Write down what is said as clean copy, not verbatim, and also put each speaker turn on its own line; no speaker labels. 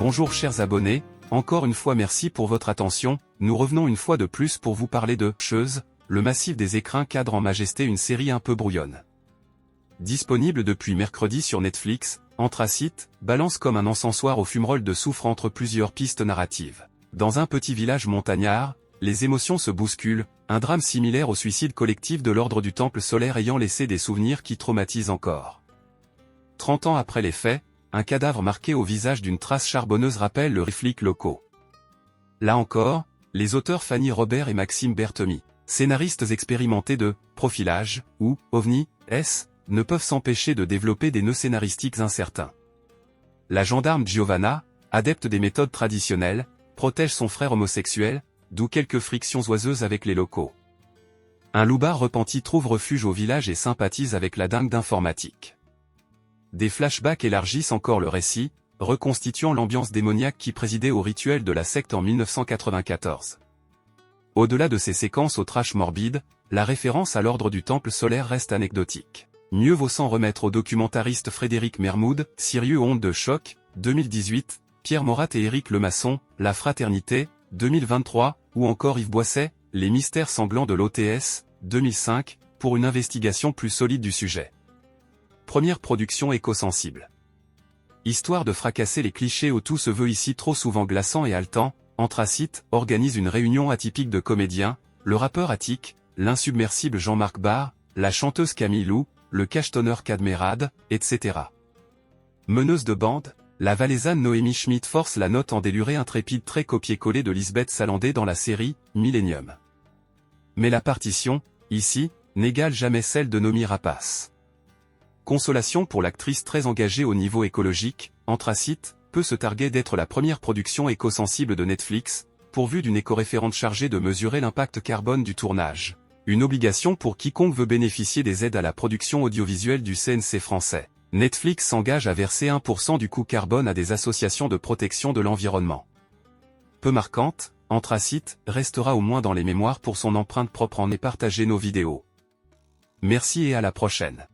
Bonjour chers abonnés, encore une fois merci pour votre attention, nous revenons une fois de plus pour vous parler de « Cheuse », le massif des écrins cadre en majesté, une série un peu brouillonne. Disponible depuis mercredi sur Netflix, Anthracite balance comme un encensoir au fumerolles de soufre entre plusieurs pistes narratives. Dans un petit village montagnard, les émotions se bousculent, un drame similaire au suicide collectif de l'ordre du Temple solaire ayant laissé des souvenirs qui traumatisent encore. 30 ans après les faits, un cadavre marqué au visage d'une trace charbonneuse rappelle le flics locaux. Là encore, les auteurs Fanny Robert et Maxime Berthemy, scénaristes expérimentés de « Profilage » ou « OVNI » ne peuvent s'empêcher de développer des nœuds scénaristiques incertains. La gendarme Giovanna, adepte des méthodes traditionnelles, protège son frère homosexuel, d'où quelques frictions oiseuses avec les locaux. Un loupard repenti trouve refuge au village et sympathise avec la dingue d'informatique. Des flashbacks élargissent encore le récit, reconstituant l'ambiance démoniaque qui présidait au rituel de la secte en 1994. Au-delà de ces séquences au trash morbide, la référence à l'ordre du Temple solaire reste anecdotique. Mieux vaut s'en remettre au documentariste Frédéric Mermoud, Sirius Onde de choc, 2018, Pierre Morat et Éric Lemasson, La Fraternité, 2023, ou encore Yves Boisset, Les mystères sanglants de l'OTS, 2005, pour une investigation plus solide du sujet. Première production éco-sensible. Histoire de fracasser les clichés où tout se veut ici trop souvent glaçant et haletant, Anthracite organise une réunion atypique de comédiens, le rappeur Attic, l'insubmersible Jean-Marc Barr, la chanteuse Camille Lou, le cachetonneur Cadmerade, etc. Meneuse de bande, la valaisanne Noémie Schmidt force la note en déluré intrépide très copié-collé de Lisbeth Salandé dans la série « Millennium ». Mais la partition, ici, n'égale jamais celle de Nomi Rapace. Consolation pour l'actrice très engagée au niveau écologique, Anthracite peut se targuer d'être la première production éco-sensible de Netflix, pourvue d'une éco-référente chargée de mesurer l'impact carbone du tournage. Une obligation pour quiconque veut bénéficier des aides à la production audiovisuelle du CNC français. Netflix s'engage à verser 1% du coût carbone à des associations de protection de l'environnement. Peu marquante, Anthracite restera au moins dans les mémoires pour son empreinte propre en et partager nos vidéos. Merci et à la prochaine.